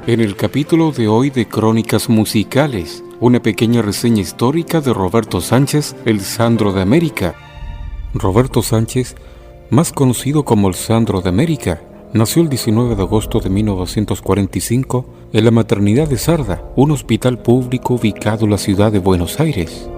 En el capítulo de hoy de Crónicas Musicales, una pequeña reseña histórica de Roberto Sánchez, el Sandro de América. Roberto Sánchez, más conocido como el Sandro de América, nació el 19 de agosto de 1945 en la maternidad de Sarda, un hospital público ubicado en la ciudad de Buenos Aires.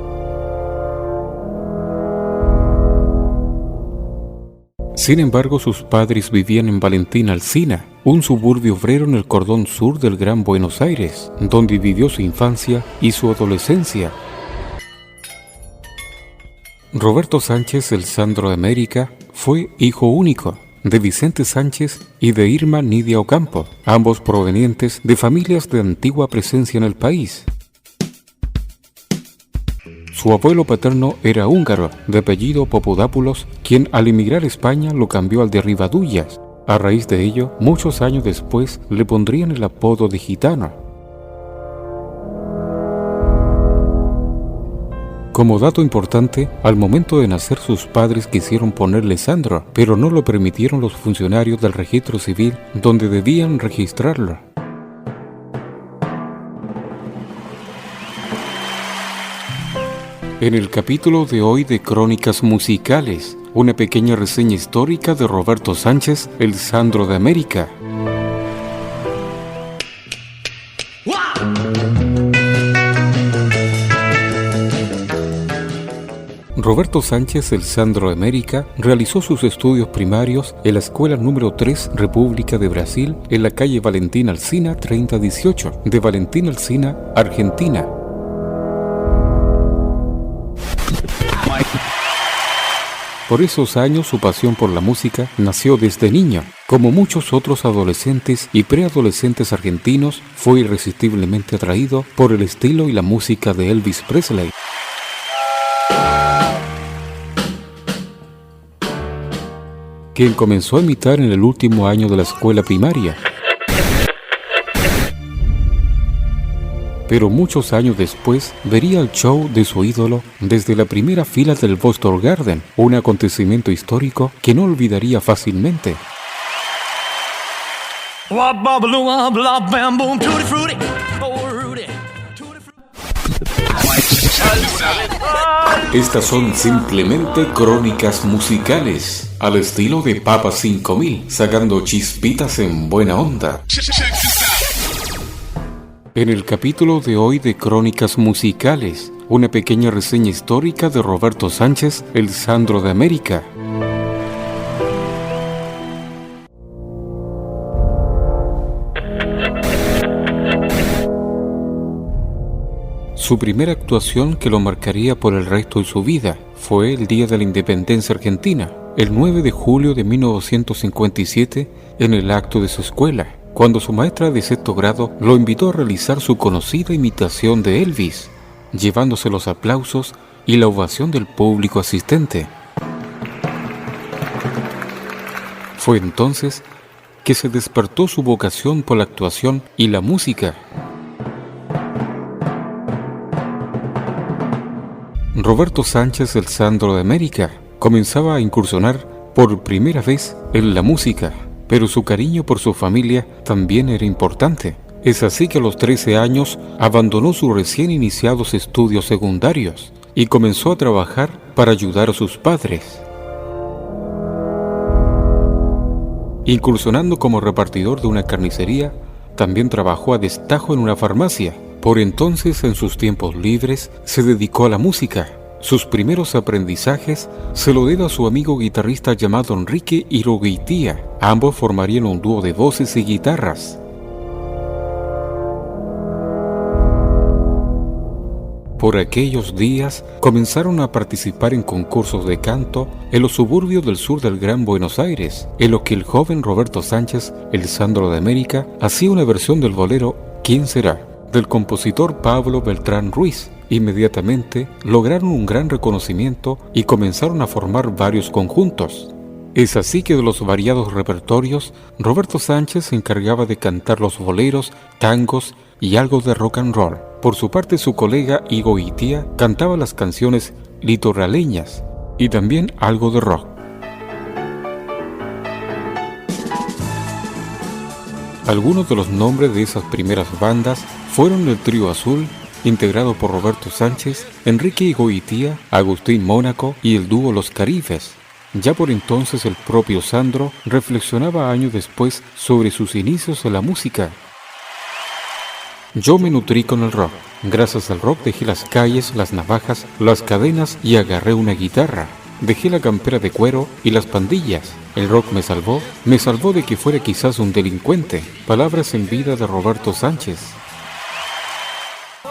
Sin embargo, sus padres vivían en Valentín Alsina, un suburbio obrero en el cordón sur del Gran Buenos Aires, donde vivió su infancia y su adolescencia. Roberto Sánchez, el Sandro de América, fue hijo único de Vicente Sánchez y de Irma Nidia Ocampo, ambos provenientes de familias de antigua presencia en el país. Su abuelo paterno era húngaro, de apellido Papadopoulos, quien al emigrar a España lo cambió al de Rivadullas. A raíz de ello, muchos años después le pondrían el apodo de gitano. Como dato importante, al momento de nacer sus padres quisieron ponerle Sandro, pero no lo permitieron los funcionarios del registro civil donde debían registrarlo. En el capítulo de hoy de Crónicas Musicales, una pequeña reseña histórica de Roberto Sánchez, el Sandro de América. Roberto Sánchez, el Sandro de América, realizó sus estudios primarios en la Escuela número 3 República de Brasil, en la calle Valentín Alsina 3018, de Valentín Alsina, Argentina. Por esos años su pasión por la música nació desde niño. Como muchos otros adolescentes y preadolescentes argentinos, fue irresistiblemente atraído por el estilo y la música de Elvis Presley. Quien comenzó a imitar en el último año de la escuela primaria. Pero muchos años después vería el show de su ídolo desde la primera fila del Boston Garden, un acontecimiento histórico que no olvidaría fácilmente. Estas son simplemente crónicas musicales, al estilo de Papa 5000, sacando chispitas en buena onda. En el capítulo de hoy de Crónicas Musicales, una pequeña reseña histórica de Roberto Sánchez, el Sandro de América. Su primera actuación, que lo marcaría por el resto de su vida, fue el día de la Independencia Argentina, el 9 de julio de 1957, en el acto de su escuela, cuando su maestra de sexto grado lo invitó a realizar su conocida imitación de Elvis, llevándose los aplausos y la ovación del público asistente. Fue entonces que se despertó su vocación por la actuación y la música. Roberto Sánchez, el Sandro de América, comenzaba a incursionar por primera vez en la música, pero su cariño por su familia también era importante. Es así que a los 13 años abandonó sus recién iniciados estudios secundarios y comenzó a trabajar para ayudar a sus padres. Incursionando como repartidor de una carnicería, también trabajó a destajo en una farmacia. Por entonces, en sus tiempos libres, se dedicó a la música. Sus primeros aprendizajes se lo debe a su amigo guitarrista llamado Enrique Irogoitia. Ambos formarían un dúo de voces y guitarras. Por aquellos días comenzaron a participar en concursos de canto en los suburbios del sur del Gran Buenos Aires, en los que el joven Roberto Sánchez, el Sandro de América, hacía una versión del bolero ¿Quién será?, del compositor Pablo Beltrán Ruiz. Inmediatamente lograron un gran reconocimiento y comenzaron a formar varios conjuntos. Es así que de los variados repertorios, Roberto Sánchez se encargaba de cantar los boleros, tangos y algo de rock and roll. Por su parte, su colega Igoitia cantaba las canciones litoraleñas y también algo de rock. Algunos de los nombres de esas primeras bandas fueron el Trío Azul, integrado por Roberto Sánchez, Enrique Igoitía, Agustín Mónaco y el dúo Los Caribes. Ya por entonces el propio Sandro reflexionaba años después sobre sus inicios en la música. Yo me nutrí con el rock. Gracias al rock dejé las calles, las navajas, las cadenas y agarré una guitarra. Dejé la campera de cuero y las pandillas. El rock me salvó de que fuera quizás un delincuente. Palabras en vida de Roberto Sánchez.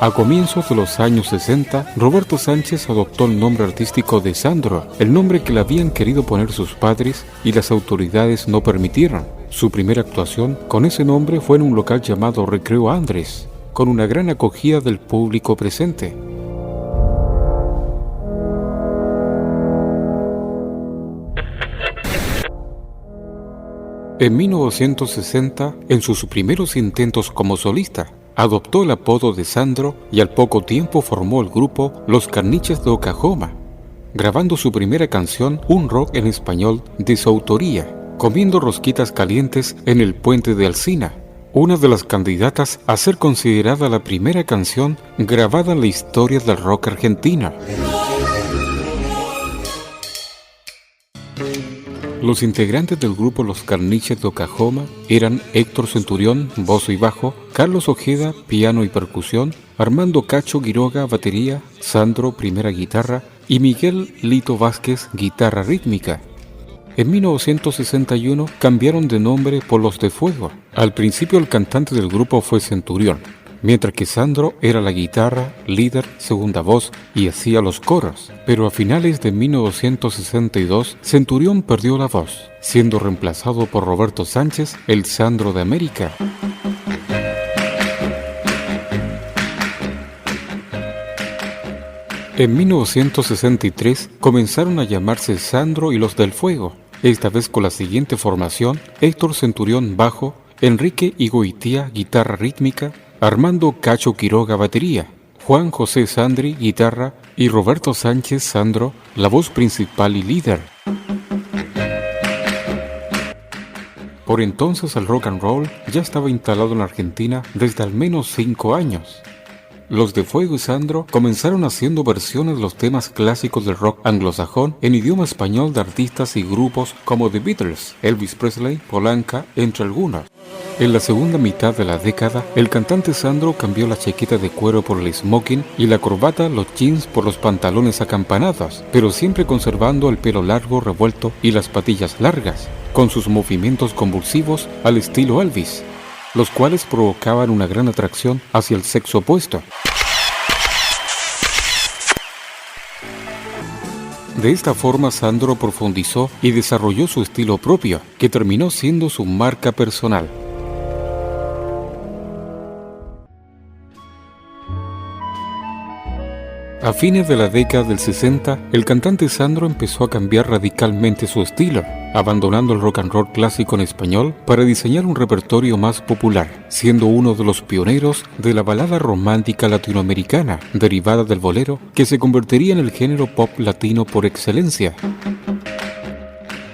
A comienzos de los años 60, Roberto Sánchez adoptó el nombre artístico de Sandro, el nombre que le habían querido poner sus padres y las autoridades no permitieron. Su primera actuación con ese nombre fue en un local llamado Recreo Andrés, con una gran acogida del público presente. En 1960, en sus primeros intentos como solista, adoptó el apodo de Sandro y al poco tiempo formó el grupo Los Carniches de Oklahoma, grabando su primera canción, un rock en español de su autoría, Comiendo rosquitas calientes en el puente de Alsina, una de las candidatas a ser considerada la primera canción grabada en la historia del rock argentino. Los integrantes del grupo Los Carniches de Oklahoma eran Héctor Centurión, voz y bajo, Carlos Ojeda, piano y percusión, Armando Cacho Quiroga, batería, Sandro, primera guitarra y Miguel Lito Vázquez, guitarra rítmica. En 1961 cambiaron de nombre por Los de Fuego. Al principio el cantante del grupo fue Centurión, mientras que Sandro era la guitarra, líder, segunda voz y hacía los coros. Pero a finales de 1962, Centurión perdió la voz, siendo reemplazado por Roberto Sánchez, el Sandro de América. En 1963 comenzaron a llamarse Sandro y Los del Fuego, esta vez con la siguiente formación: Héctor Centurión bajo, Enrique Igoitía guitarra rítmica, Armando Cacho Quiroga batería, Juan José Sandri guitarra y Roberto Sánchez Sandro la voz principal y líder. Por entonces el rock and roll ya estaba instalado en Argentina desde al menos 5 años. Los de Fuego y Sandro comenzaron haciendo versiones de los temas clásicos del rock anglosajón en idioma español de artistas y grupos como The Beatles, Elvis Presley, Polanca, entre algunos. En la segunda mitad de la década, el cantante Sandro cambió la chaqueta de cuero por el smoking y la corbata, los jeans por los pantalones acampanados, pero siempre conservando el pelo largo revuelto y las patillas largas, con sus movimientos convulsivos al estilo Elvis, los cuales provocaban una gran atracción hacia el sexo opuesto. De esta forma, Sandro profundizó y desarrolló su estilo propio, que terminó siendo su marca personal. A fines de la década del 60, el cantante Sandro empezó a cambiar radicalmente su estilo, abandonando el rock and roll clásico en español para diseñar un repertorio más popular, siendo uno de los pioneros de la balada romántica latinoamericana, derivada del bolero, que se convertiría en el género pop latino por excelencia.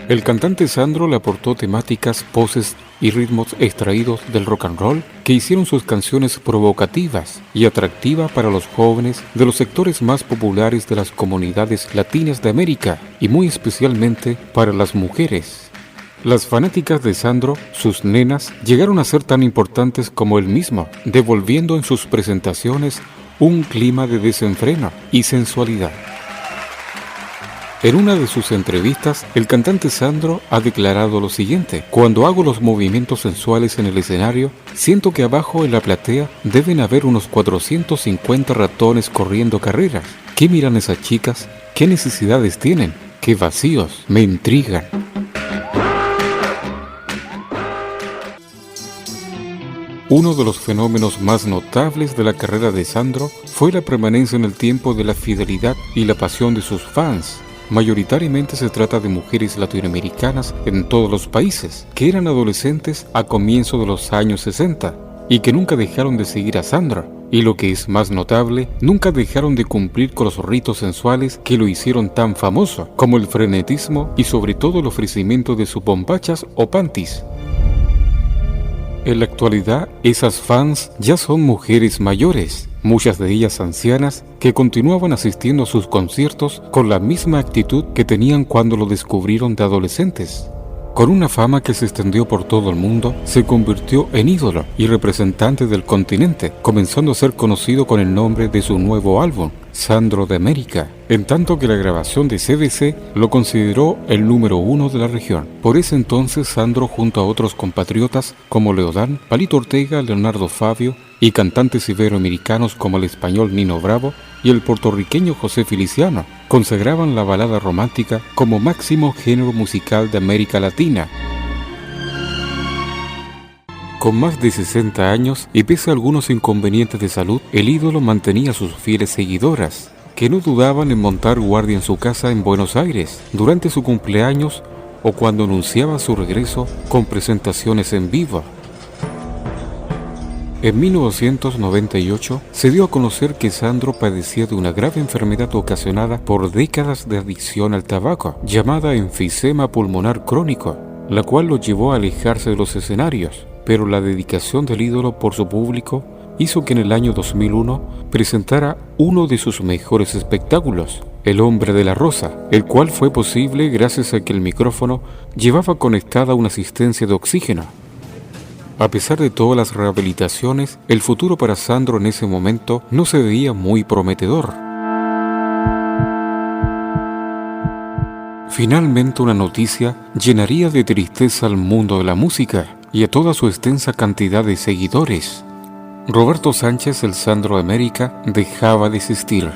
El cantante Sandro le aportó temáticas, poses y ritmos extraídos del rock and roll que hicieron sus canciones provocativas y atractivas para los jóvenes de los sectores más populares de las comunidades latinas de América y muy especialmente para las mujeres. Las fanáticas de Sandro, sus nenas, llegaron a ser tan importantes como él mismo, devolviendo en sus presentaciones un clima de desenfreno y sensualidad. En una de sus entrevistas, el cantante Sandro ha declarado lo siguiente: cuando hago los movimientos sensuales en el escenario, siento que abajo en la platea deben haber unos 450 ratones corriendo carreras. ¿Qué miran esas chicas? ¿Qué necesidades tienen? ¿Qué vacíos? Me intrigan. Uno de los fenómenos más notables de la carrera de Sandro fue la permanencia en el tiempo de la fidelidad y la pasión de sus fans. Mayoritariamente se trata de mujeres latinoamericanas en todos los países, que eran adolescentes a comienzos de los años 60 y que nunca dejaron de seguir a Sandro. Y lo que es más notable, nunca dejaron de cumplir con los ritos sensuales que lo hicieron tan famoso, como el frenetismo y sobre todo el ofrecimiento de sus bombachas o panties. En la actualidad, esas fans ya son mujeres mayores, muchas de ellas ancianas, que continuaban asistiendo a sus conciertos con la misma actitud que tenían cuando lo descubrieron de adolescentes. Con una fama que se extendió por todo el mundo, se convirtió en ídolo y representante del continente, comenzando a ser conocido con el nombre de su nuevo álbum, Sandro de América, en tanto que la grabación de CBC lo consideró el número 1 de la región. Por ese entonces, Sandro, junto a otros compatriotas como Leodán, Palito Ortega, Leonardo Fabio y cantantes iberoamericanos como el español Nino Bravo y el puertorriqueño José Feliciano, consagraban la balada romántica como máximo género musical de América Latina. Con más de 60 años y pese a algunos inconvenientes de salud, el ídolo mantenía a sus fieles seguidoras, que no dudaban en montar guardia en su casa en Buenos Aires durante su cumpleaños o cuando anunciaba su regreso con presentaciones en vivo. En 1998 se dio a conocer que Sandro padecía de una grave enfermedad ocasionada por décadas de adicción al tabaco, llamada enfisema pulmonar crónico, la cual lo llevó a alejarse de los escenarios, pero la dedicación del ídolo por su público hizo que en el año 2001 presentara uno de sus mejores espectáculos, El Hombre de la Rosa, el cual fue posible gracias a que el micrófono llevaba conectada una asistencia de oxígeno. A pesar de todas las rehabilitaciones, el futuro para Sandro en ese momento no se veía muy prometedor. Finalmente, una noticia llenaría de tristeza al mundo de la música y a toda su extensa cantidad de seguidores. Roberto Sánchez, el Sandro de América, dejaba de existir.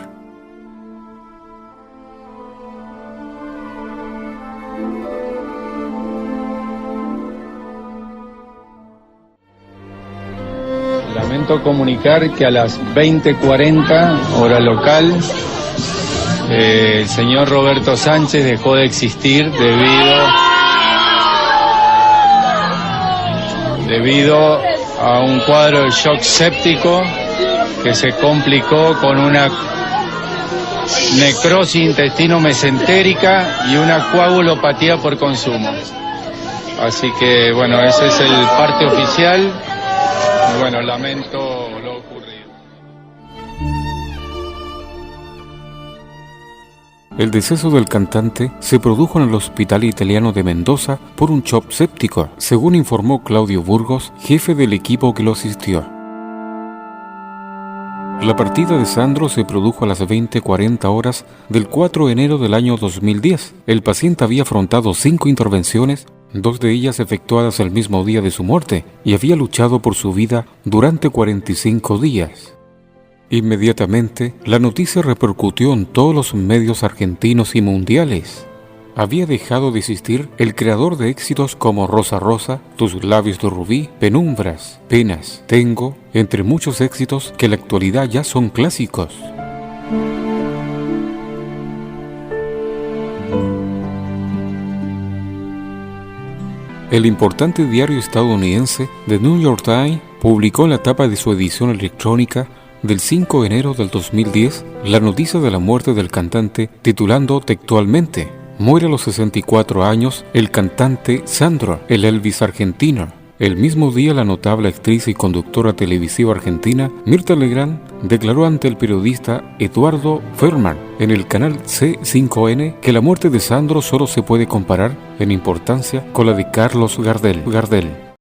Lamento comunicar que a las 20:40 hora local, el señor Roberto Sánchez dejó de existir debido a un cuadro de shock séptico que se complicó con una necrosis intestino-mesentérica y una coagulopatía por consumo. Así que bueno, ese es el parte oficial. Bueno, lamento lo ocurrido. El deceso del cantante se produjo en el Hospital Italiano de Mendoza por un shock séptico, según informó Claudio Burgos, jefe del equipo que lo asistió. La partida de Sandro se produjo a las 20:40 horas del 4 de enero del año 2010. El paciente había afrontado 5 intervenciones, 2 de ellas efectuadas el mismo día de su muerte, y había luchado por su vida durante 45 días. Inmediatamente, la noticia repercutió en todos los medios argentinos y mundiales. Había dejado de existir el creador de éxitos como Rosa Rosa, Tus labios de rubí, Penumbras, Penas, Tengo, entre muchos éxitos que en la actualidad ya son clásicos. El importante diario estadounidense The New York Times publicó en la tapa de su edición electrónica del 5 de enero del 2010 la noticia de la muerte del cantante, titulando textualmente: muere a los 64 años el cantante Sandro, el Elvis argentino. El mismo día, la notable actriz y conductora televisiva argentina Mirta Legrand declaró ante el periodista Eduardo Feldman en el canal C5N que la muerte de Sandro solo se puede comparar en importancia con la de Carlos Gardel.